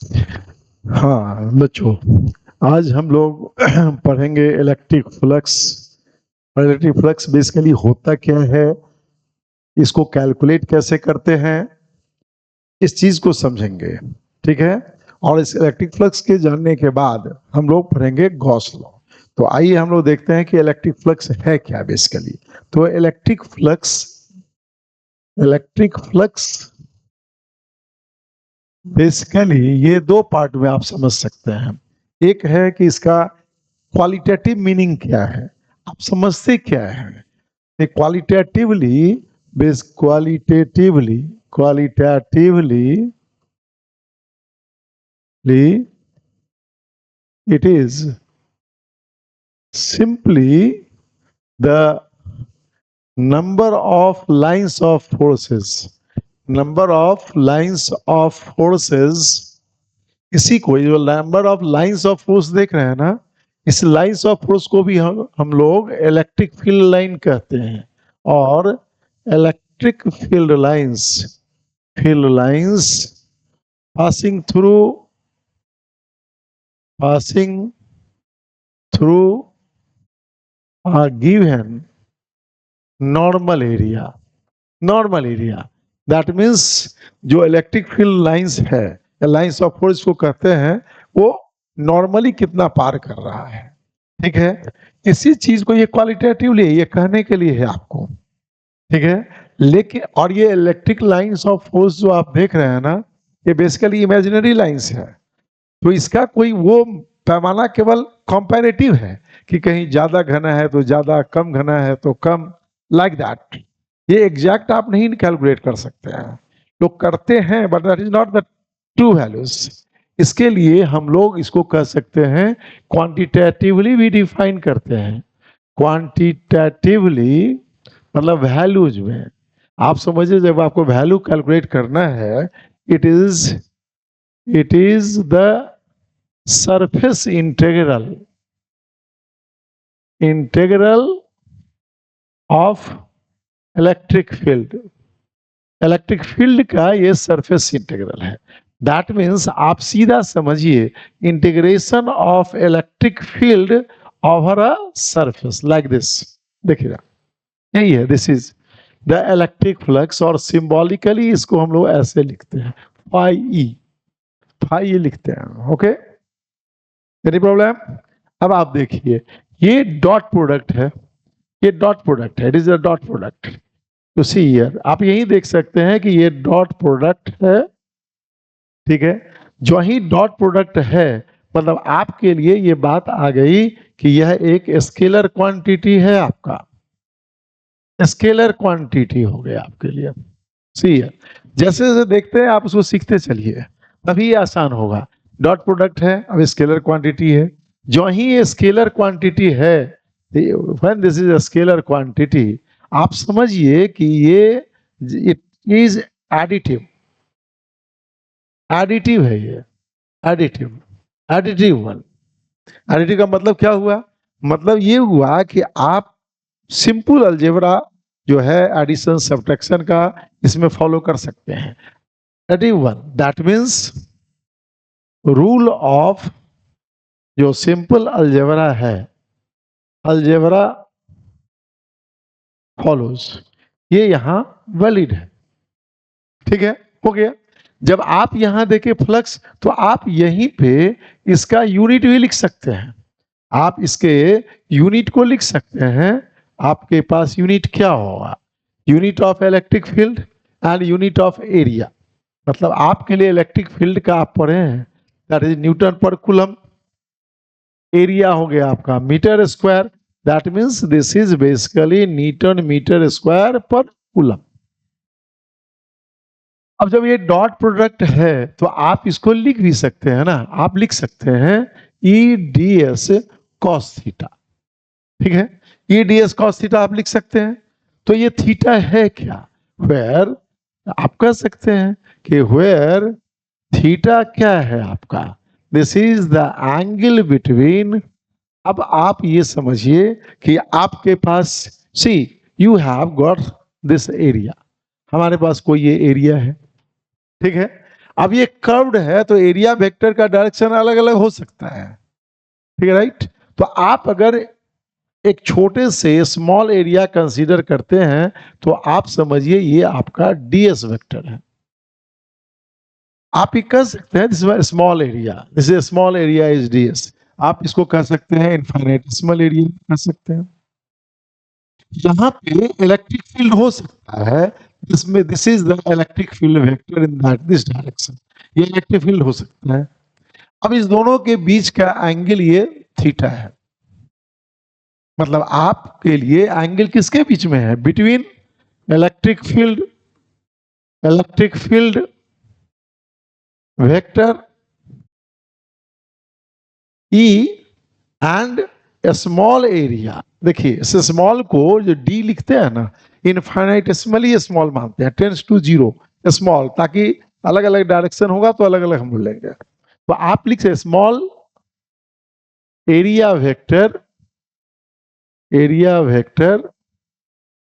हाँ बच्चों, आज हम लोग पढ़ेंगे इलेक्ट्रिक फ्लक्स। और इलेक्ट्रिक फ्लक्स बेसिकली होता क्या है, इसको कैलकुलेट कैसे करते हैं, इस चीज को समझेंगे। ठीक है। और इस इलेक्ट्रिक फ्लक्स के जानने के बाद हम लोग पढ़ेंगे गॉस लॉ। तो आइए हम लोग देखते हैं कि इलेक्ट्रिक फ्लक्स है क्या बेसिकली। तो इलेक्ट्रिक फ्लक्स बेसिकली ये दो पार्ट में आप समझ सकते हैं। एक है कि इसका क्वालिटेटिव मीनिंग क्या है, आप समझते क्या है। Qualitatively it is simply the number of lines of forces, इसी को जो number of lines of force देख रहे हैं ना, इस लाइंस ऑफ फोर्स को भी हम लोग इलेक्ट्रिक फील्ड लाइन कहते हैं। और electric field lines passing through a given normal area, that means जो इलेक्ट्रिक फील्ड लाइंस है, लाइंस ऑफ फोर्स को कहते हैं, वो नॉर्मली कितना पार कर रहा है। ठीक है। इसी चीज को ये क्वालिटेटिवली ये कहने के लिए है आपको। ठीक है। लेकिन और ये इलेक्ट्रिक लाइंस ऑफ फोर्स जो आप देख रहे हैं ना, ये बेसिकली इमेजिनरी लाइंस है। तो इसका कोई वो पैमाना केवल कंपैरेटिव है कि कहीं ज्यादा घना है तो ज्यादा, कम घना है तो कम, लाइक दैट। ये एग्जैक्ट आप नहीं कैलकुलेट कर सकते हैं, लोग करते हैं, but that is not the true values. इसके लिए हम लोग इसको कह सकते हैं क्वांटिटेटिवली भी डिफाइन करते हैं। क्वांटिटेटिवली मतलब वैल्यूज में। आप समझिए, जब आपको वैल्यू कैलकुलेट करना है, it is the surface integral of electric field का ये सरफेस इंटीग्रल है। दैट मीन्स आप सीधा समझिए, integration of electric field over a surface like this. देखिएगा, यही है, this is the electric flux. और सिंबॉलिकली इसको हम लोग ऐसे लिखते हैं, फाई लिखते हैं। Okay, any problem? अब आप देखिए, ये डॉट प्रोडक्ट है, it is a dot product. To see here, आप यही देख सकते हैं कि ये डॉट प्रोडक्ट है। ठीक है। जो ही डॉट प्रोडक्ट है, मतलब आपके लिए ये बात आ गई कि यह एक स्केलर क्वांटिटी है, आपका स्केलर क्वांटिटी हो गया आपके लिए। सी है, जैसे जैसे देखते हैं आप उसको सीखते चलिए, तभी आसान होगा। डॉट प्रोडक्ट है, अब स्केलर क्वांटिटी है। जो ही ये स्केलर क्वांटिटी है, when this is a scalar quantity, आप समझिए कि ये इट इज एडिटिव है। ये एडिटिव वन। एडिटिव का मतलब क्या हुआ? मतलब ये हुआ कि आप सिंपल अलजेब्रा जो है एडिशन सब्ट्रैक्शन का, इसमें फॉलो कर सकते हैं। Additive one, that means rule of जो सिंपल अलजेब्रा है, अलजेब्रा फॉलोज, ये यहां वैलिड है। ठीक है, हो गया। जब आप यहां देखें फ्लक्स, तो आप यहीं पे इसका यूनिट भी लिख सकते हैं। आप इसके यूनिट को लिख सकते हैं। आपके पास यूनिट क्या होगा? Unit of electric field and unit of area. मतलब आपके लिए इलेक्ट्रिक फील्ड का आप पढ़े हैं, that is newton per coulomb. Area हो गया आपका metre square, that means this is basically newton metre square per coulomb. अब जब ये डॉट प्रोडक्ट है, तो आप इसको लिख भी सकते हैं ना, आप लिख सकते हैं E D S cos theta. ठीक है, E D S cos theta आप लिख सकते हैं। तो ये थीटा है क्या? वेयर, आप कह सकते हैं कि वेयर थीटा क्या है आपका? This is the angle between. अब आप ये समझिए कि आपके पास, see you have got this area, हमारे पास कोई ये एरिया है। ठीक है। अब ये कर्व्ड है तो एरिया वेक्टर का डायरेक्शन अलग अलग हो सकता है, ठीक है, राइट। तो आप अगर एक छोटे से स्मॉल एरिया कंसीडर करते हैं तो आप समझिए ये आपका डीएस वेक्टर है। आप ये कह सकते हैं this is small area, this is small area is DS. आप इसको कह सकते हैं इनफाइनेटेसिमल एरिया कह सकते हैं। यहाँ पे इलेक्ट्रिक फील्ड हो सकता है, जिसमें this is the electric field vector in that this direction, ये इलेक्ट्रिक फील्ड हो सकता है। अब इस दोनों के बीच का एंगल ये थीटा है, मतलब आपके लिए एंगल किसके बीच में है, between electric field vector E and A small area. देखिए इस स्मॉल को जो डी लिखते हैं ना, इनफाइनाइटेसिमली स्मॉल मानते हैं, टेंड्स टू जीरो स्मॉल, ताकि अलग अलग डायरेक्शन होगा तो अलग अलग हम बोलेंगे। तो आप लिख सकते small area vector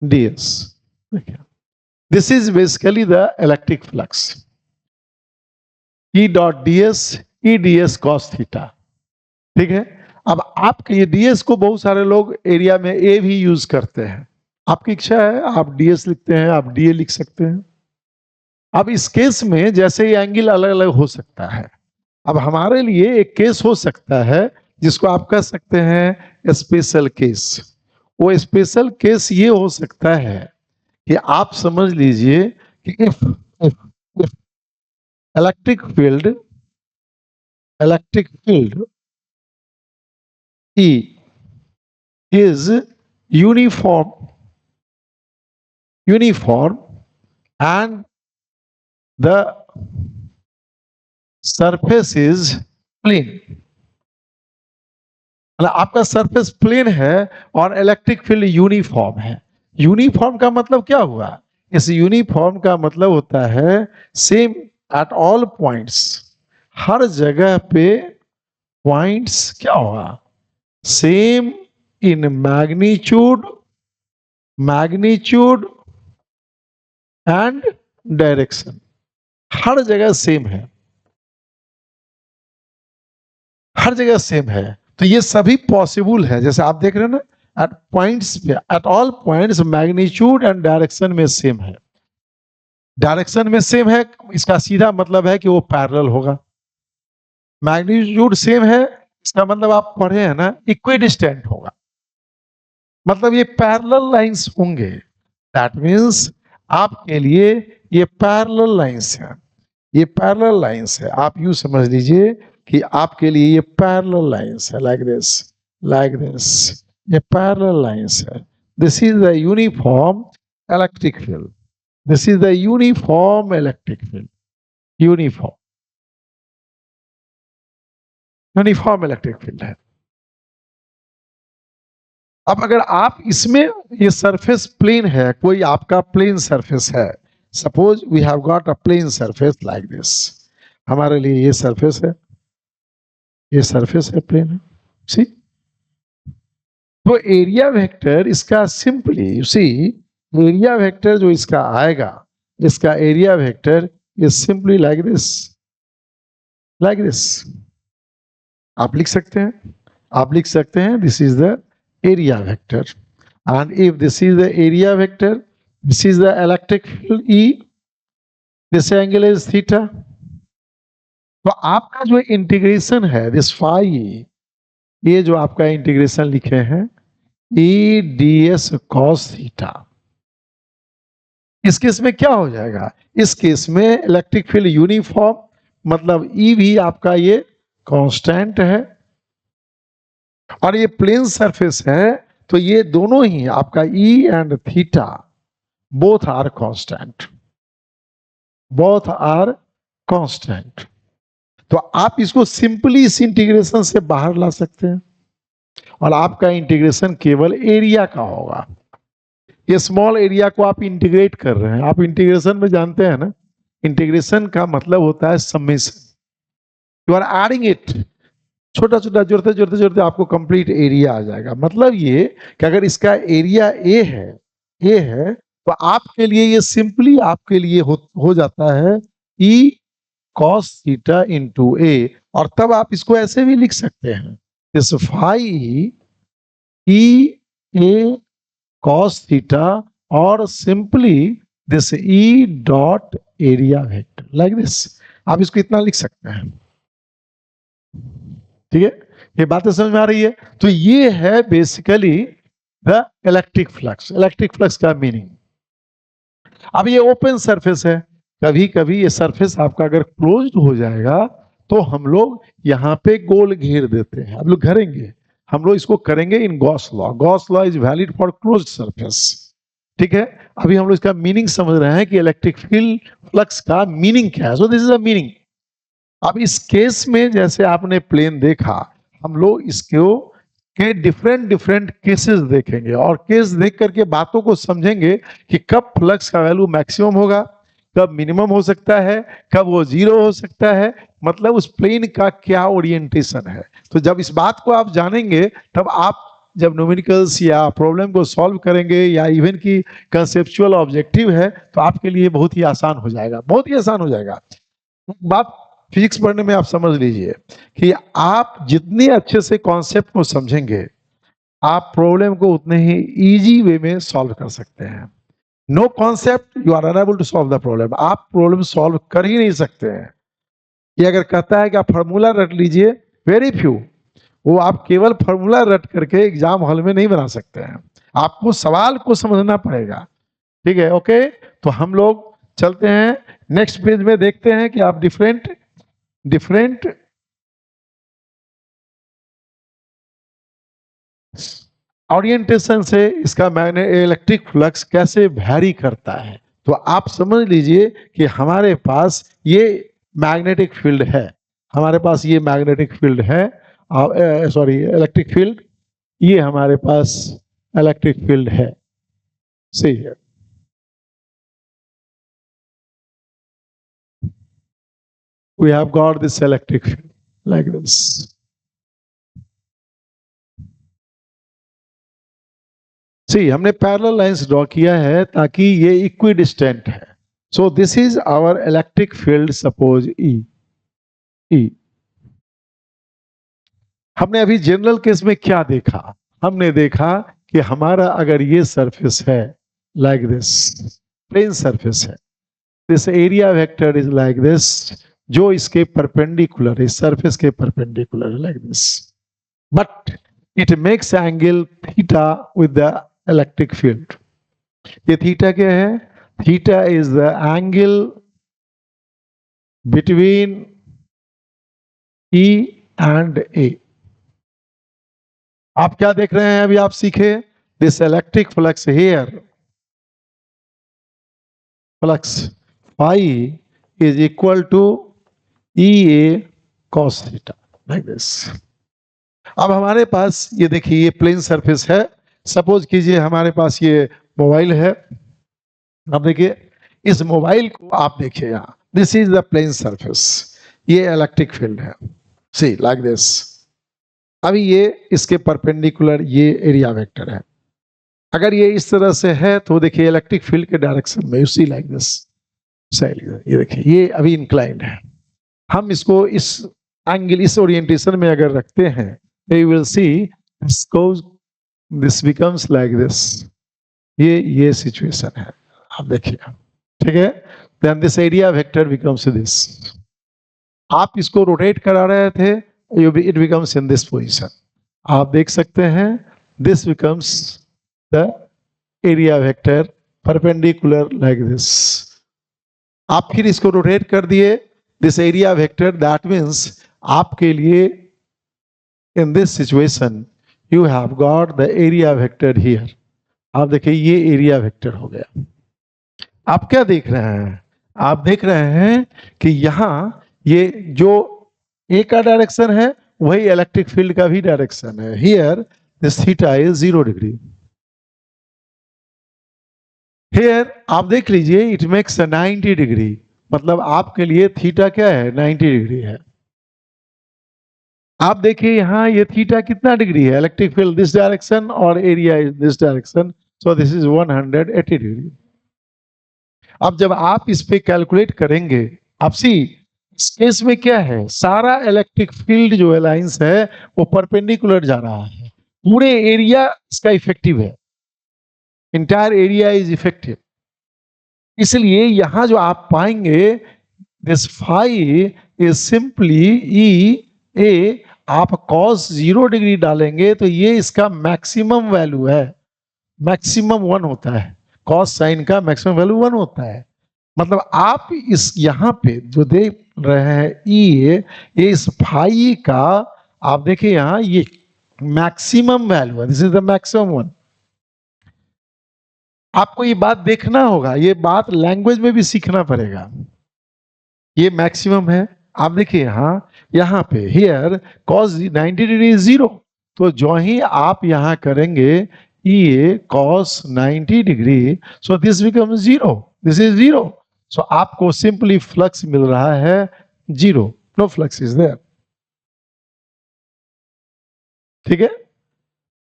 ds। This is basically the electric flux E dot ds cos theta, ठीक है। अब आपके ये ds को बहुत सारे लोग एरिया में a भी यूज करते हैं, आपकी इच्छा है, आप ds लिखते हैं, आप dA लिख सकते हैं। अब इस केस में जैसे ये एंगल अलग अलग हो सकता है, अब हमारे लिए एक केस हो सकता है जिसको आप कह सकते हैं स्पेशल केस। वो स्पेशल केस ये हो सकता है कि आप समझ लीजिए कि if electric field E is uniform and the surface is plane, मतलब आपका सरफेस प्लेन है और इलेक्ट्रिक फील्ड यूनिफॉर्म है। यूनिफॉर्म का मतलब क्या हुआ, इस यूनिफॉर्म का मतलब होता है सेम एट ऑल पॉइंट्स, हर जगह पे पॉइंट्स क्या होगा, same in magnitude and direction, हर जगह सेम है, हर जगह सेम है। तो ये सभी पॉसिबल है, जैसे आप देख रहे हैं ना, एट पॉइंट्स पे, eight all points magnitude and direction में सेम है। डायरेक्शन में सेम है, इसका सीधा मतलब है कि वो पैरेलल होगा। मैग्नीट्यूड सेम है, इसका मतलब आप पढ़े हैं ना, इक्विडिस्टेंट होगा, मतलब ये पैरेलल लाइंस होंगे। दैट मींस आपके लिए ये पैरेलल लाइंस है, ये पैरेलल लाइंस है। आप यूं समझ लीजिए कि आपके लिए ये पैरेलल लाइंस है, लाइक दिस, ये पैरेलल लाइंस है। This is the uniform electric field, this is the uniform electric field, uniform electric field है। अब अगर आप इसमें ये सरफेस प्लेन है, कोई आपका प्लेन सरफेस है, suppose we have got a plane surface like this, हमारे लिए ये सरफेस है, ये सरफेस है, प्लेन है, सी। तो एरिया वेक्टर इसका simply you see, area vector जो इसका आएगा, इसका area vector is simply like this, आप लिख सकते हैं, this is the area vector, and if this is the area vector, this is the electric field E, this angle is theta। तो आपका जो इंटीग्रेशन है दिस फाई, ये जो आपका इंटीग्रेशन लिखे हैं E ds cos थीटा, इस केस में क्या हो जाएगा, इस केस में इलेक्ट्रिक फील्ड यूनिफॉर्म, मतलब E भी आपका ये कांस्टेंट है और ये प्लेन सरफेस है, तो ये दोनों ही आपका E and theta both are constant. तो आप इसको सिंपली इस इंटीग्रेशन से बाहर ला सकते हैं और आपका इंटीग्रेशन केवल एरिया का होगा। ये स्मॉल एरिया को आप इंटीग्रेट कर रहे हैं, आप इंटीग्रेशन में जानते हैं ना, इंटीग्रेशन का मतलब होता है summation, you are adding it, छोटा छोटा जोड़ते आपको कंप्लीट एरिया आ जाएगा। मतलब ये कि अगर इसका एरिया ए है तो आपके लिए ये सिंपली आपके लिए हो जाता है E cos थीटा इंटू ए, और तब आप इसको ऐसे भी लिख सकते हैं, इस phi E A cos theta, और simply this E dot area vector like this. आप इसको इतना लिख सकते हैं, ठीक है, ये बातें समझ में आ रही है। तो ये है basically the electric flux. Electric flux का मीनिंग, अब ये ओपन सरफेस है, कभी कभी ये सरफेस आपका अगर क्लोज्ड हो जाएगा तो हम लोग यहाँ पे गोल घेर देते हैं, आप लोग घेरेंगे, हम लोग इसको करेंगे in Gauss law. Gauss law is valid for closed surface, ठीक है। अभी हम लोग इसका मीनिंग समझ रहे हैं कि इलेक्ट्रिक फील्ड फ्लक्स का मीनिंग क्या है। So this is a meaning. अब इस केस में जैसे आपने प्लेन देखा, हम लोग इसको के डिफरेंट डिफरेंट केसेस देखेंगे, और केस देख करके बातों को समझेंगे कि कब फ्लक्स का वैल्यू मैक्सिमम होगा, कब मिनिमम हो सकता है, कब वो जीरो हो सकता है, मतलब उस प्लेन का क्या ओरिएंटेशन है। तो जब इस बात को आप जानेंगे, तब आप जब न्यूमेरिकल्स या प्रॉब्लम को सॉल्व करेंगे, या इवन की कंसेप्चुअल ऑब्जेक्टिव है, तो आपके लिए बहुत ही आसान हो जाएगा, बहुत ही आसान हो जाएगा। बात फिजिक्स पढ़ने में आप समझ लीजिए कि आप जितने अच्छे से कॉन्सेप्ट को समझेंगे, आप प्रॉब्लम को उतने ही इजी वे में सॉल्व कर सकते हैं। No concept you are unable to solve the problem, आप प्रॉब्लम सॉल्व कर ही नहीं सकते हैं। ये अगर कहता है कि आप फार्मूला रट लीजिए, वेरी फ्यू, वो आप केवल फार्मूला रट करके एग्जाम हॉल में नहीं बना सकते हैं, आपको सवाल को समझना पड़ेगा, ठीक है। ओके, तो हम लोग चलते हैं नेक्स्ट पेज में, देखते हैं कि आप डिफरेंट ओरिएंटेशन से इसका इलेक्ट्रिक फ्लक्स कैसे वैरी करता है। तो आप समझ लीजिए कि हमारे पास ये मैग्नेटिक फील्ड है, हमारे पास ये मैग्नेटिक फील्ड है, सॉरी इलेक्ट्रिक फील्ड, ये हमारे पास इलेक्ट्रिक फील्ड है, सही है। We have got this electric field like this. See, हमने पैरेलल लाइंस ड्रॉ किया है ताकि ये इक्विडिस्टेंट है। So this is our electric field, suppose E. हमने अभी जनरल केस में क्या देखा, हमने देखा कि हमारा अगर ये सरफेस है लाइक दिस, प्लेन सरफेस है, this area vector is like this, जो इसके परपेंडिकुलर, इस सरफेस के परपेंडिकुलर है like this, but it makes angle theta with the electric field. ये थीटा क्या है? Theta is the angle between E and A. आप क्या देख रहे हैं अभी आप सीखे, this electric flux here, flux phi is equal to E A cos theta like this. अब हमारे पास ये देखिए, ये प्लेन सरफेस है, सपोज कीजिए हमारे पास ये मोबाइल है, अब देखिए इस मोबाइल को आप देखिए यहां, this is the plane surface, ये इलेक्ट्रिक फील्ड है, सी लाइक दिस। अभी ये इसके परपेंडिकुलर ये एरिया वेक्टर है, अगर ये इस तरह से है तो देखिए इलेक्ट्रिक फील्ड के डायरेक्शन में, यू सी लाइक दिस, ये देखिए ये अभी इंक्लाइंड है, हम इसको इस एंगल, इस ओरिएंटेशन में अगर रखते हैं, you will see this goes, this becomes like this, ये सिचुएशन है, आप देखिए, ठीक है। then this area vector becomes this, आप इसको रोटेट करा रहे थे, it becomes in this position, आप देख सकते हैं, this becomes the area vector perpendicular like this। आप फिर इसको रोटेट कर दिए, this area vector, that means आपके लिए in this situation you have got the area vector here। आप देखिए ये एरिया वेक्टर हो गया। आप क्या देख रहे हैं? आप देख रहे हैं कि यहां ये जो ए का डायरेक्शन है वही इलेक्ट्रिक फील्ड का भी डायरेक्शन है। Here this theta is 0 degree. Here आप देख लीजिए इट मेक्स 90 डिग्री, मतलब आपके लिए थीटा क्या है? 90 डिग्री है। आप देखिए यहां ये थीटा कितना डिग्री है? इलेक्ट्रिक फील्ड दिस डायरेक्शन और area is this direction, so this is 180 degree. अब जब आप इस पे कैलकुलेट करेंगे, आप सी इस केस में क्या है, सारा इलेक्ट्रिक फील्ड जो लाइंस है वो परपेंडिकुलर जा रहा है, पूरे एरिया इसका इफेक्टिव है, इंटायर एरिया इज इफेक्टिव। इसलिए यहां जो आप पाएंगे दिस फाई इज सिंपली ई ए, आप cos 0 डिग्री डालेंगे तो ये इसका मैक्सिमम वैल्यू है, मैक्सिमम 1 होता है, cos साइन का मैक्सिमम वैल्यू 1 होता है। मतलब आप इस यहां पे जो देख रहे हैं ये इस फाई का, आप देखिए यहां ये मैक्सिमम वैल्यू है, this is the maximum one. आपको ये बात देखना होगा, ये बात लैंग्वेज में भी सीखना पड़ेगा। ये मैक्सिमम है, आप देखिए यहाँ पे हियर cos 90 डिग्री 0, तो जो ही आप यहाँ करेंगे ये cos 90 degree, so this become 0, this is 0, सो आपको सिंपली फ्लक्स मिल रहा है 0, नो फ्लक्स इज देयर। ठीक है,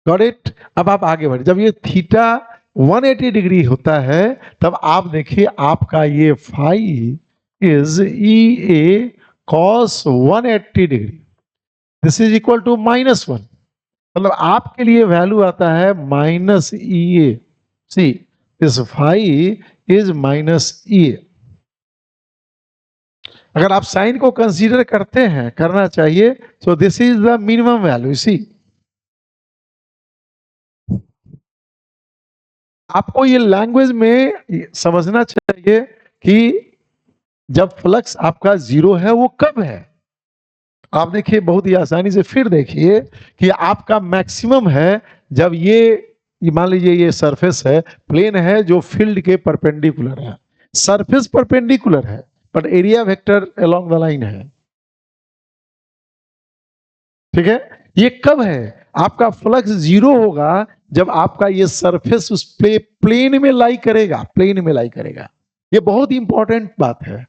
गॉट इट। अब आप आगे बढ़े, जब ये थीटा 180 डिग्री होता है तब आप देखिए आपका ये phi is E A cos 180 degree, this is equal to -1, मतलब आपके लिए वैल्यू आता है -EA। See this phi is -EA। अगर आप साइन को कंसीडर करते हैं, करना चाहिए, so this is the minimum value. See आपको ये लैंग्वेज में समझना चाहिए कि जब फ्लक्स आपका 0 है वो कब है। आप देखिए बहुत ही आसानी से फिर देखिए कि आपका मैक्सिमम है जब ये मान लीजिए ये सरफेस है, प्लेन है जो फील्ड के परपेंडिकुलर है, सरफेस परपेंडिकुलर है but area vector along the line है। ठीक है, ये कब है, आपका फ्लक्स 0 होगा जब आपका ये सरफेस उस प्लेन में लाई करेगा, प्लेन में लाई करेगा। ये बहुत इंपॉर्टेंट बात है।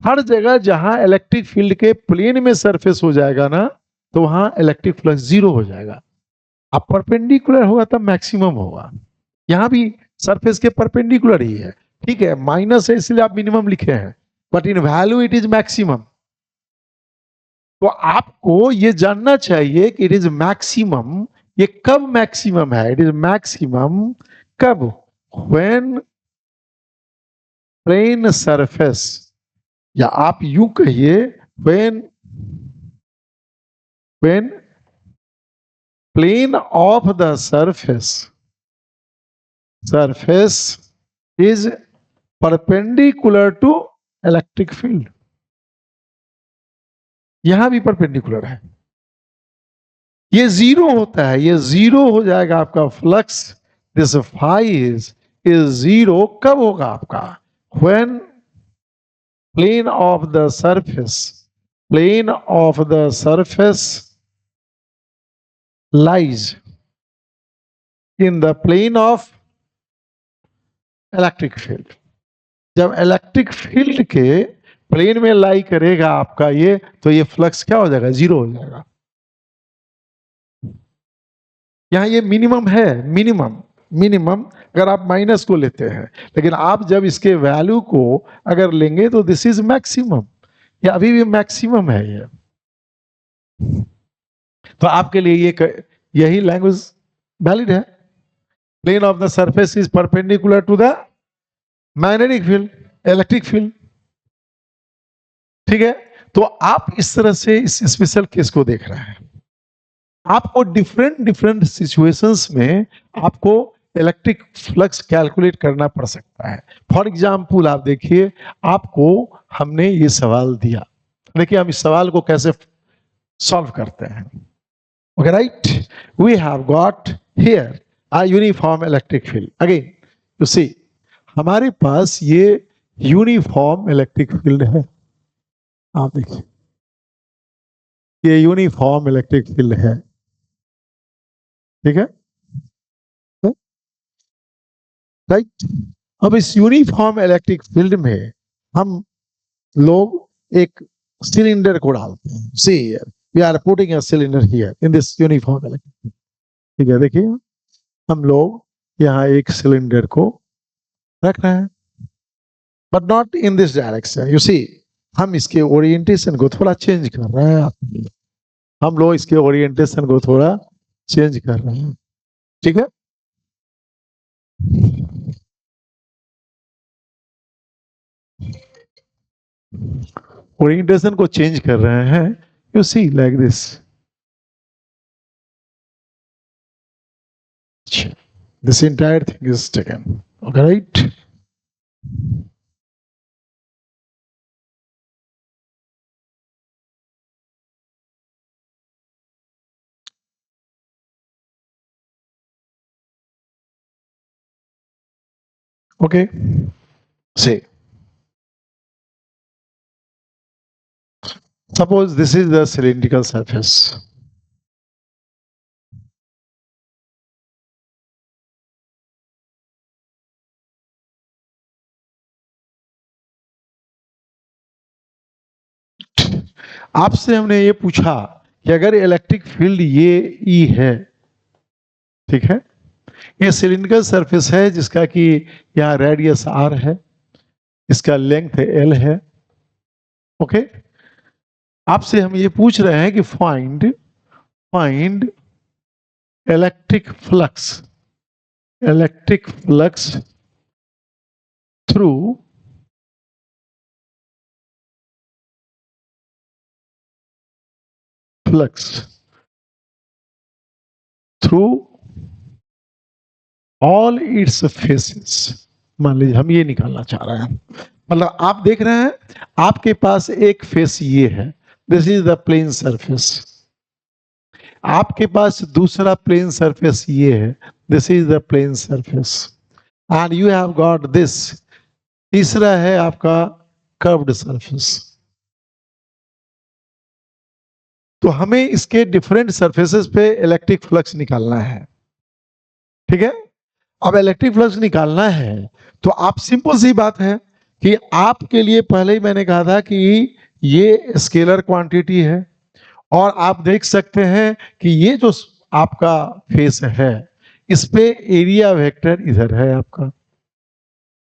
हर जगह जहां इलेक्ट्रिक फील्ड के प्लेन में सरफेस हो जाएगा ना, तो वहां इलेक्ट्रिक फ्लक्स 0 हो जाएगा। अब परपेंडिकुलर होगा तब मैक्सिमम होगा। यहां भी सरफेस के परपेंडिकुलर ही है, ठीक है, माइनस है इसलिए आप मिनिमम लिखे हैं, but in value it is maximum. तो आपको ये जानना चाहिए कि इट इज मैक्सिमम, ये कब मैक्सिमम है, इट इज मैक्सिमम कब, व्हेन प्लेन सरफेस, या आप यूं कहिए when plane of the surface is perpendicular to electric field। यहां भी परपेंडिकुलर है, ये 0 होता है, ये 0 हो जाएगा आपका फ्लक्स, दिस फाई इज 0 कब होगा आपका, when plane of the surface lies in the plane of electric field। जब इलेक्ट्रिक फील्ड के प्लेन में लाई करेगा आपका ये, तो ये फ्लक्स क्या हो जाएगा, 0 हो जाएगा। यहां ये मिनिमम है, मिनिमम अगर आप माइनस को लेते हैं, लेकिन आप जब इसके वैल्यू को अगर लेंगे तो दिस इज मैक्सिमम, या अभी भी मैक्सिमम है ये। तो आपके लिए ये यही लैंग्वेज वैलिड है। Plane of the surface is perpendicular to the magnetic field, electric field. ठीक है, तो आप इस तरह से इस स्पेशल केस को देख रहे हैं। आपको डिफरेंट सिचुएशंस में आपको इलेक्ट्रिक फ्लक्स कैलकुलेट करना पड़ सकता है। फॉर एग्जाम्पल आप देखिए, आपको हमने ये सवाल दिया, देखिए हम इस सवाल को कैसे सॉल्व करते हैं। Okay right, we have got here a uniform electric field. Again you see, हमारे पास ये यूनिफॉर्म इलेक्ट्रिक फील्ड है, आप देखिए ये यूनिफॉर्म इलेक्ट्रिक फील्ड है। ठीक है राइट, अब इस यूनिफॉर्म इलेक्ट्रिक फील्ड में हम लोग एक सिलेंडर को डालते हैं। See we are putting a cylinder here in this uniform electric field. ठीक है, देखिए हम लोग यहाँ एक सिलेंडर को रख रहे हैं, but not in this direction. You see हम इसके ओरिएंटेशन को थोड़ा चेंज कर रहे हैं, हम लोग इसके ओरिएंटेशन को थोड़ा चेंज कर रहे हैं, ठीक है। ओरिएंटेशन को चेंज कर रहे हैं, you see like this. This entire thing is taken, okay, right? Okay, say, suppose this is the cylindrical surface. आपसे हमने ये पूछा कि अगर इलेक्ट्रिक फील्ड ये ई है, ठीक है, ये सिलिंड्रिकल सरफेस है जिसका कि यहाँ रेडियस आर है, इसका लेंथ एल है, ओके। आपसे हम ये पूछ रहे हैं कि find electric flux through all it's faces. मान लीजिए हम ये निकालना चाह रहे हैं, मतलब आप देख रहे हैं आपके पास एक फेस ये है, this is the plane surface, आपके पास दूसरा प्लेन सरफेस ये है, this is the plane surface, and you have got this, तीसरा है आपका कर्व्ड सरफेस। तो हमें इसके डिफरेंट सरफेसेस पे इलेक्ट्रिक फ्लक्स निकालना है, ठीक है। अब इलेक्ट्रिक फ्लक्स निकालना है तो आप सिंपल सी बात है कि आपके लिए पहले ही मैंने कहा था कि ये स्केलर क्वांटिटी है, और आप देख सकते हैं कि ये जो आपका फेस है इस पे एरिया वेक्टर इधर है आपका,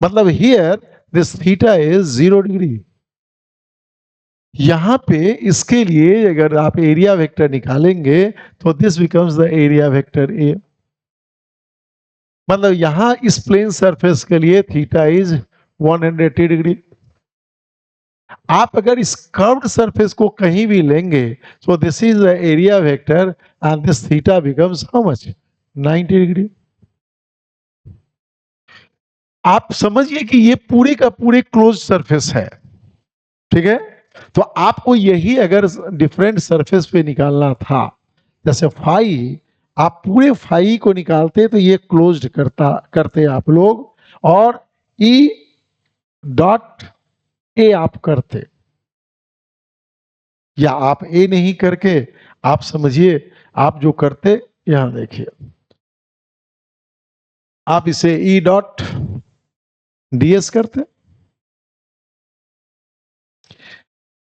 मतलब here this theta is 0 degree. यहां पे इसके लिए अगर आप एरिया वेक्टर निकालेंगे तो this becomes the area vector A, मतलब यहां इस प्लेन सरफेस के लिए थीटा इज 180 डिग्री। आप अगर इस कर्व्ड सरफेस को कहीं भी लेंगे सो this is the area vector and this theta becomes how much, 90 degree. आप समझिए कि ये पूरी का पूरी क्लोज सरफेस है, ठीक है। तो आपको यही अगर डिफरेंट सरफेस पे निकालना था, जैसे फाई, आप पूरे फाई को निकालते तो ये क्लोज्ड करते आप लोग, और ई डॉट ए आप करते, या आप ए नहीं करके आप समझिए आप जो करते, यहां देखिए आप इसे ई डॉट डीएस करते।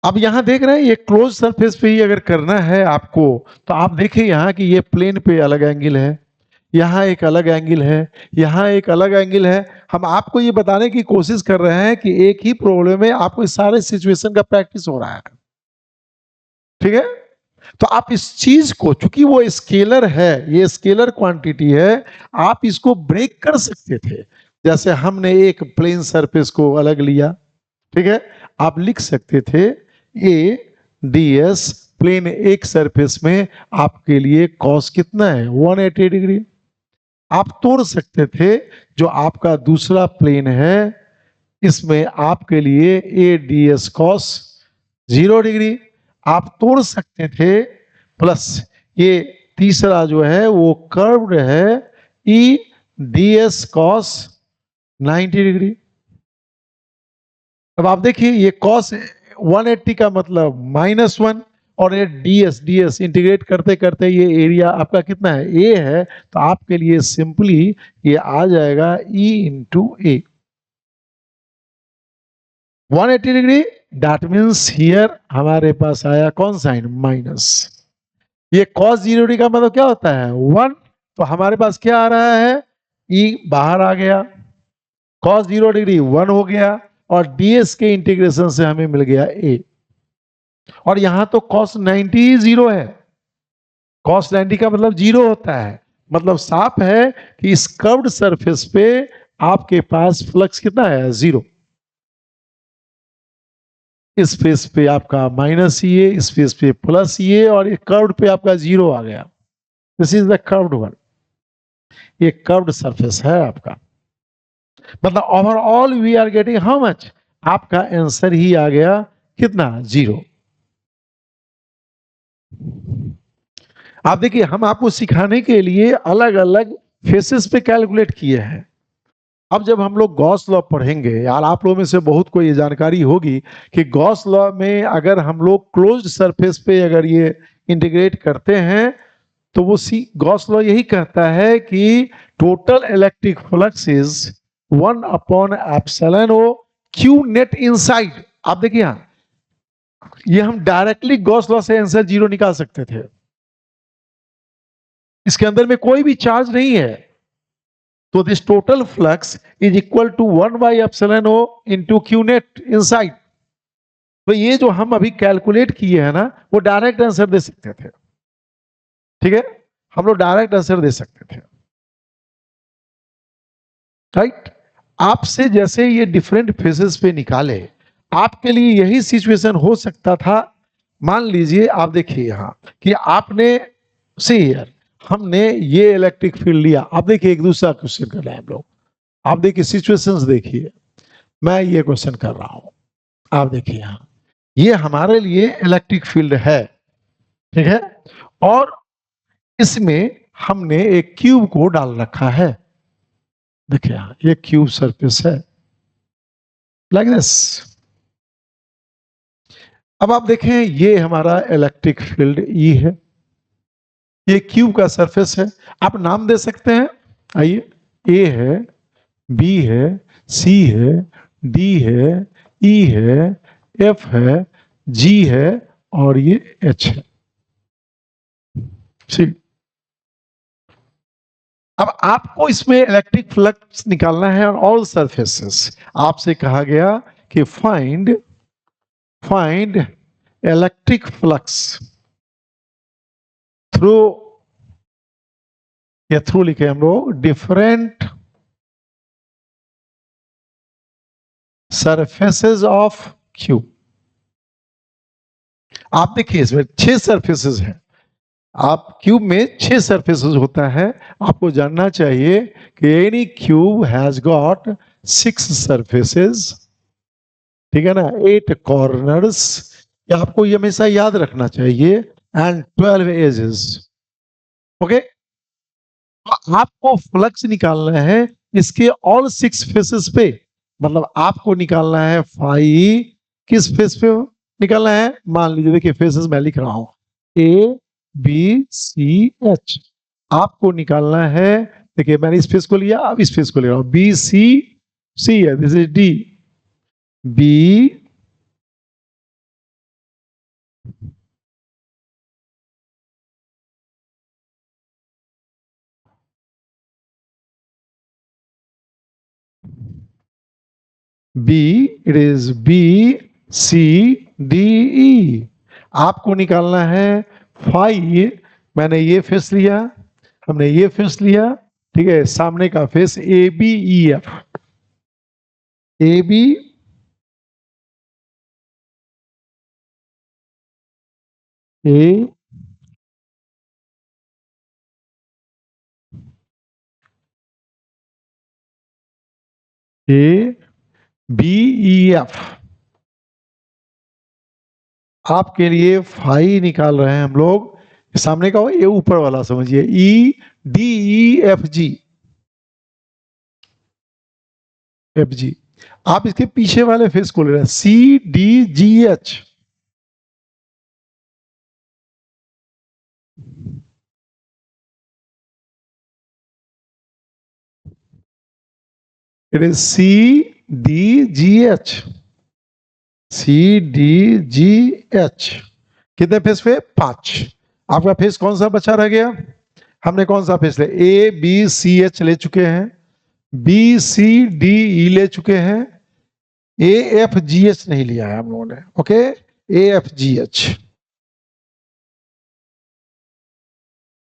अब यहां देख रहे हैं ये क्लोज सरफेस पे ही अगर करना है आपको, तो आप देखिए यहां कि ये प्लेन पे अलग एंगल है, यहां एक अलग एंगल है, यहां एक अलग एंगल है। हम आपको ये बताने की कोशिश कर रहे हैं कि एक ही प्रॉब्लम में आपको इस सारे सिचुएशन का प्रैक्टिस हो रहा है, ठीक है। तो आप इस चीज को, चूंकि वो स्केलर है, ये स्केलर क्वांटिटी है, आप इसको ब्रेक कर सकते थे। जैसे हमने एक प्लेन सरफेस को अलग लिया, ठीक है, आप लिख सकते थे ए डी एस प्लेन एक सरफेस में आपके लिए कॉस कितना है, 180 डिग्री। आप तोड़ सकते थे जो आपका दूसरा प्लेन है, इसमें आपके लिए A D S cos 0 degree आप तोड़ सकते थे, प्लस ये तीसरा जो है वो कर्व्ड है, E D S cos 90 degree. अब आप देखिए ये कॉस 180 का मतलब -1, और ये ds इंटीग्रेट करते करते ये एरिया आपका कितना है, a है, तो आपके लिए सिंपली ये आ जाएगा e into A 180 degree. That means here हमारे पास आया कौन साइन, माइनस। ये cos 0 डिग्री का मतलब क्या होता है, 1, तो हमारे पास क्या आ रहा है, e बाहर आ गया, cos 0 डिग्री 1 हो गया, और ds के इंटीग्रेशन से हमें मिल गया a। और यहां तो cos 90 जीरो है, cos 90 का मतलब जीरो होता है, मतलब साफ है कि इस कर्व्ड सरफेस पे आपके पास फ्लक्स कितना है, जीरो। इस फेस पे आपका माइनस ये, इस फेस पे प्लस ये, और ये कर्व्ड पे आपका जीरो आ गया। This is the curved one, ये कर्व्ड सरफेस है आपका। मतलब overall we are getting how much, आपका आंसर ही आ गया कितना, जीरो। आप देखिए, हम आपको सिखाने के लिए अलग अलग फेसेस पे कैलकुलेट किए हैं। अब जब हम लोग गॉस लॉ पढ़ेंगे, यार आप लोगों में से बहुत को ये जानकारी होगी कि गॉस लॉ में अगर हम लोग क्लोज्ड सरफेस पे अगर ये इंटीग्रेट करते हैं तो वो गॉस लॉ यही कहता है कि total electric flux is 1 upon epsilon O Q net inside. आप देखिए यहां ये हम डायरेक्टली गॉस लॉ से आंसर जीरो निकाल सकते थे, इसके अंदर में कोई भी चार्ज नहीं है, तो this total flux is equal to 1 by epsilon O into Q net inside. तो ये जो हम अभी कैलकुलेट किए हैं ना, वो डायरेक्ट आंसर दे सकते थे, ठीक है, हम लोग डायरेक्ट आंसर दे सकते थे, राइट। आपसे जैसे ये डिफरेंट फेजेस पे निकाले, आपके लिए यही सिचुएशन हो सकता था। मान लीजिए आप देखिए यहां कि आपने सी यार, हमने ये इलेक्ट्रिक फील्ड लिया। आप देखिए एक दूसरा क्वेश्चन कर रहे हैं हम लोग, आप देखिए सिचुएशंस देखिए, मैं ये क्वेश्चन कर रहा हूं, आप देखिए यहां ये हमारे लिए इलेक्ट्रिक फील्ड है, ठीक है, और इसमें हमने एक क्यूब को डाल रखा है। देखिए यहां ये क्यूब सरफेस है, लाइक दिस। अब आप देखें ये हमारा इलेक्ट्रिक फील्ड ई है, ये क्यूब का सरफेस है। आप नाम दे सकते हैं, आइए, ए है, बी है, सी है, डी है, ई है, एफ है, जी है, और ये एच है। ठीक, अब आपको इसमें इलेक्ट्रिक फ्लक्स निकालना है ऑन ऑल सरफेसेस। आपसे कहा गया कि फाइंड इलेक्ट्रिक फ्लक्स थ्रू, या थ्रू लिखे हम लोग, डिफरेंट सरफेसेस ऑफ क्यूब। आप देखिए इसमें 6 सरफेसेस हैं, आप क्यूब में 6 सरफेसेस होता है। आपको जानना चाहिए कि any cube has got 6 surfaces, ठीक है ना, 8 कॉर्नर्स, ये आपको ये हमेशा याद रखना चाहिए, एंड 12 एजेस। ओके, तो आपको फ्लक्स निकालना है इसके ऑल 6 फेसेस पे, मतलब आपको निकालना है फाई किस फेस पे निकालना है। मान लीजिए देखिए फेसेस मैं लिख रहा हूं, ए बी सी एच, आपको निकालना है, देखिए मैंने इस फेस को लिया, अब इस फेस को ले रहा हूं, बी सी, सी है, this is D, B B, it is B C D E. आपको निकालना है फाई, मैंने ये फेस लिया, हमने ये फेस लिया, ठीक है, सामने का face A B E F, A B A A B E F. आपके लिए फाई निकाल रहे हैं हम लोग, सामने का हो ये ऊपर वाला समझिए, E D E F G, F G. आप इसके पीछे वाले फेस को ले रहे हैं, C D G H, it is C D G H, C D G H. कितने फेस पे, 5। आपका फेस कौन सा बचा रह गया, हमने कौन सा फेस ले, ए बी सी एच ले चुके हैं, बी सी डी ई ले चुके हैं, AFGH नहीं लिया है हम लोगों ने, ओके, AFGH,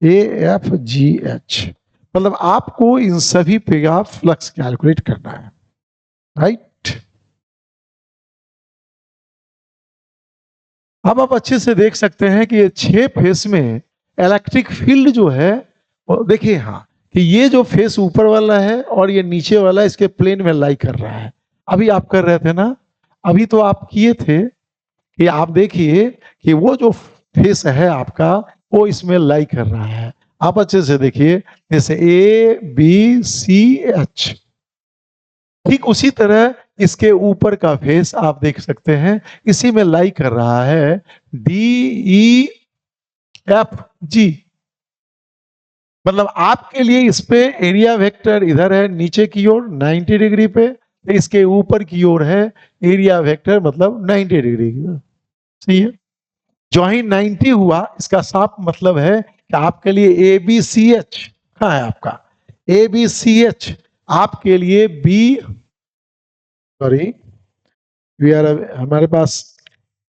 AFGH मतलब आपको इन सभी पे आप फ्लक्स कैलकुलेट करना है, राइट। अब आप अच्छे से देख सकते हैं कि ये 6 फेस में इलेक्ट्रिक फील्ड जो है, देखिए हाँ, कि ये जो फेस ऊपर वाला है और ये नीचे वाला इसके प्लेन में लाई कर रहा है। अभी आप कर रहे थे ना, अभी तो आप किए थे कि आप देखिए कि वो जो फेस है आपका वो इसमें लाई कर रहा है। आप अच्छे से देखिए, जैसे ABCH, ठीक उसी तरह इसके ऊपर का फेस आप देख सकते हैं, इसी में लाई कर रहा है DEFG। मतलब आपके लिए इस पे एरिया वेक्टर इधर है नीचे की ओर 90 डिग्री पे, इसके ऊपर की ओर है एरिया वेक्टर मतलब 90 डिग्री की ओर, सही है। जो ही 90 हुआ इसका साफ मतलब है कि आपके लिए ABCH कहाँ है आपका, ABCH आपके लिए B, सॉरी वी आर, हमारे पास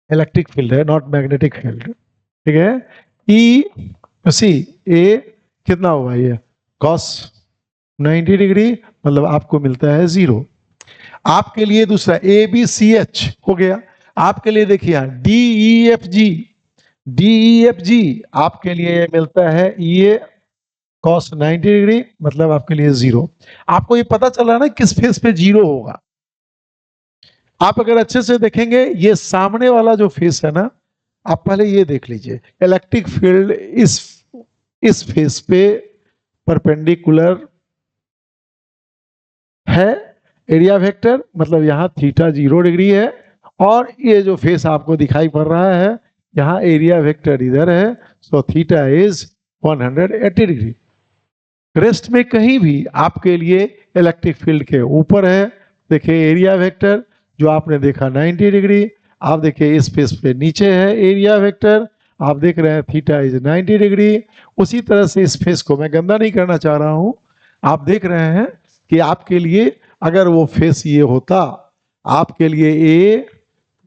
इलेक्ट्रिक फील्ड है नॉट मैग्नेटिक फील्ड, ठीक है। EC A कितना हुआ ये cos 90 डिग्री मतलब आपको मिलता है 0। आपके लिए दूसरा ABCH हो गया। आपके लिए देखिए DEFG आपके लिए मिलता है ये cos 90 डिग्री मतलब आपके लिए 0। आपको ये पता चला ना किस फेस पे 0 होगा। आप अगर अच्छे से देखेंगे ये सामने वाला जो फेस है ना, आप पहले ये देख लीजिए, इलेक्ट्रिक फील्ड इस फेस पे परपेंडिकुलर है, एरिया वेक्टर मतलब यहाँ थीटा 0 डिग्री है, और ये जो फेस आपको दिखाई पड़ रहा है यहाँ एरिया वेक्टर इधर है, so theta is 180 degree. Rest में कहीं भी आपके लिए इलेक्ट्रिक फील्ड के ऊपर है, देखिए एरिया वेक्टर जो आपने देखा 90 डिग्री, आप देखिए इस फेस पे नीचे है एरिया वेक्टर, आप देख रहे हैं थीटा इज 90 डिग्री। उसी तरह से इस फेस को मैं गंदा नहीं करना चाह रहा हूं, आप देख रहे हैं कि आपके लिए अगर वो फेस ये होता, आपके लिए A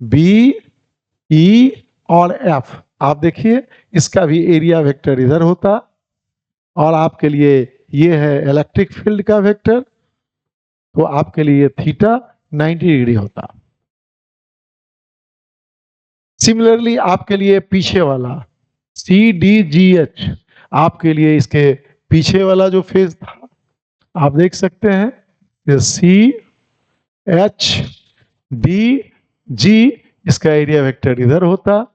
B E और F, आप देखिए इसका भी एरिया वेक्टर इधर होता, और आपके लिए ये है इलेक्ट्रिक फील्ड का वेक्टर, तो आपके लिए थीटा 90 डिग्री होता। सिमिलरली आपके लिए पीछे वाला CDGH, आपके लिए इसके पीछे वाला जो फेस था आप देख सकते हैं CHDG, इसका एरिया वेक्टर इधर होता,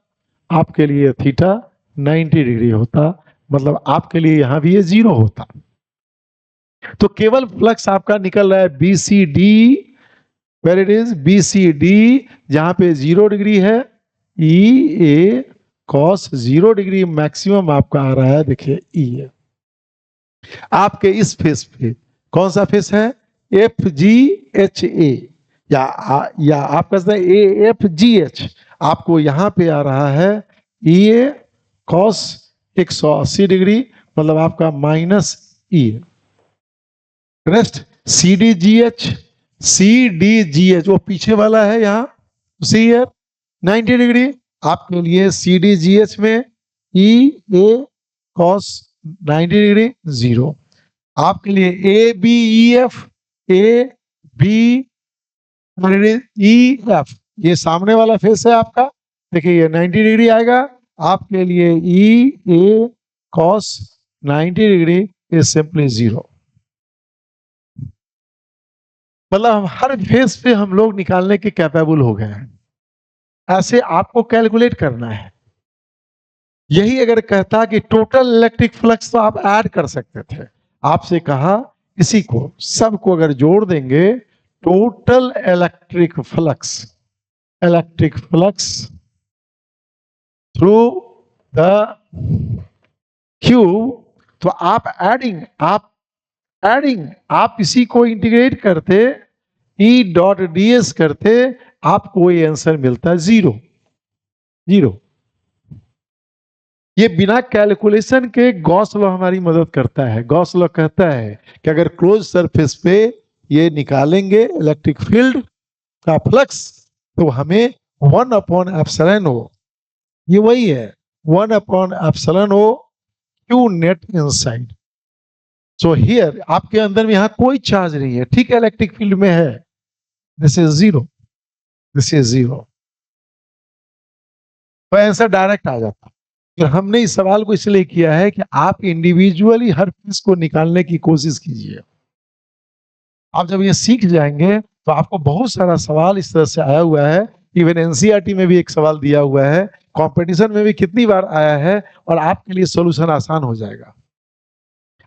आपके लिए थीटा 90 डिग्री होता, मतलब आपके लिए यहां भी ये 0 होता। तो केवल फ्लक्स आपका निकल रहा है BCD, where it is BCD, जहां पे 0 डिग्री है, EA cos 0 डिग्री मैक्सिमम आपका आ रहा है, देखिए EA। आपके इस फेस पे कौन सा फेस है, FGHA, या आप कह सकते हैं AFGH, आपको यहां पे आ रहा है EA cos 180 डिग्री मतलब आपका माइनस EA। रेस्ट CDGH वो पीछे वाला है यहाँ, सी है 90 डिग्री, आपके लिए CDGH में EA cos 90 डिग्री 0। आपके लिए ABEF ABEF ये सामने वाला फेस है आपका, देखिए ये 90 डिग्री आएगा, आपके लिए EA cos 90 degree is simply 0। मतलब हर फेस पे हम लोग निकालने के कैपेबल हो गए हैं। ऐसे आपको कैलकुलेट करना है। यही अगर कहता कि टोटल इलेक्ट्रिक फ्लक्स तो आप ऐड कर सकते थे, आपसे कहा इसी को सबको अगर जोड़ देंगे, total electric flux through the cube, तो आप आप इसी को इंटीग्रेट करते, E.ds करते, आपको ये आंसर मिलता है 0। ये बिना कैलकुलेशन के गॉस लॉ हमारी मदद करता है। गॉस लॉ कहता है कि अगर क्लोज सरफेस पे ये निकालेंगे इलेक्ट्रिक फील्ड, का फ्लक्स, तो हमें 1/ε ये वही है 1/ε Q net inside. So here आपके अंदर में यहां कोई चार्ज नहीं है, ठीक है, इलेक्ट्रिक फील्ड में है, this is zero, this is zero, तो आंसर डायरेक्ट आ जाता। फिर हमने इस सवाल को इसलिए किया है कि आप इंडिविजुअली हर चीज को निकालने की कोशिश कीजिए। आप जब ये सीख जाएंगे तो आपको बहुत सारा सवाल इस तरह से आया हुआ है, इवन एनसीईआरटी में भी एक सवाल दिया हुआ है, कंपटीशन में भी कितनी बार आया है, और आपके लिए सॉल्यूशन आसान हो जाएगा।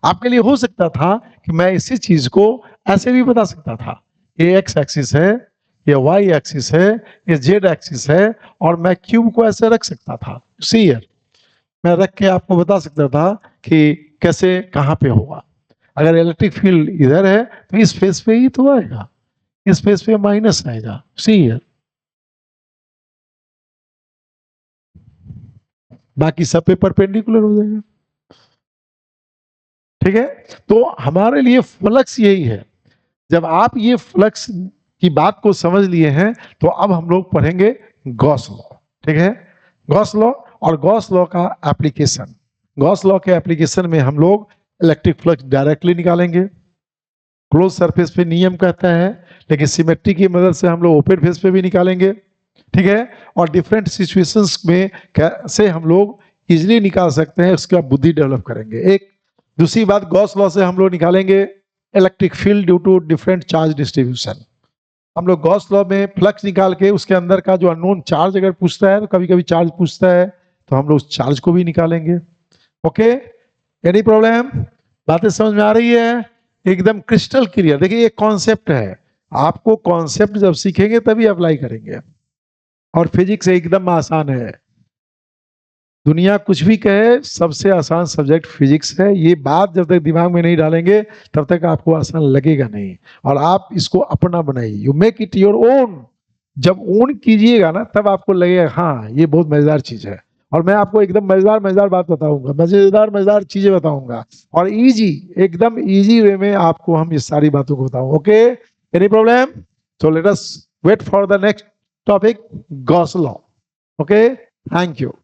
आपके लिए हो सकता था कि मैं इसी चीज को ऐसे भी बता सकता था, ये एक्स एक्सिस है, ये वाई एक्सिस है, ये जेड एक्सिस है, और मैं क्यूब को ऐसे रख सकता था, सी है, मैं रख के आपको बता सकता था कि कैसे कहाँ पे होगा। अगर इलेक्ट्रिक फील्ड इधर है तो इस फेस पे ही तो आएगा, इस फेस पे माइनस आएगा, सी है, बाकी सब पे परपेंडिकुलर हो जाएगा। ठीक है, तो हमारे लिए फ्लक्स यही है। जब आप ये फ्लक्स की बात को समझ लिए हैं तो अब हम लोग पढ़ेंगे गॉस लॉ। ठीक है, गॉस लॉ और गॉस लॉ का एप्लीकेशन। गॉस लॉ के एप्लीकेशन में हम लोग इलेक्ट्रिक फ्लक्स डायरेक्टली निकालेंगे, क्लोज सरफेस पे नियम कहता है, लेकिन सिमेट्री की मदद से हम लोग ओपन फेस पे भी निकालेंगे। ठीक है, और डिफरेंट सिचुएशंस में कैसे हम लोग इजिली निकाल सकते हैं उसका बुद्धि डेवलप करेंगे। एक दूसरी बात, गॉस लॉ से हम लोग निकालेंगे electric field due to different charge distribution. हम लोग गॉस लॉ में फ्लक्स निकाल के उसके अंदर का जो अननोन चार्ज अगर पूछता है, तो कभी कभी चार्ज पूछता है, तो हम लोग उस चार्ज को भी निकालेंगे। Okay, any problem? बातें समझ में आ रही है? एकदम क्रिस्टल क्लियर। देखिए ये कॉन्सेप्ट है, आपको कॉन्सेप्ट जब सीखेंगे तभी अप्लाई करेंगे, और फिजिक्स एकदम आसान है। दुनिया कुछ भी कहे, सबसे आसान सब्जेक्ट फिजिक्स है। ये बात जब तक दिमाग में नहीं डालेंगे तब तक आपको आसान लगेगा नहीं, और आप इसको अपना बनाइए, you make it your own. जब ओन कीजिएगा ना तब आपको लगेगा हाँ ये बहुत मजेदार चीज है, और मैं आपको एकदम मजेदार मजेदार बात बताऊंगा, मजेदार चीजें बताऊंगा, और इजी, एकदम इजी वे में आपको हम इस सारी बातों को बताऊं। Okay, any problem? So let us wait for the next topic, Gauss law. Okay, thank you.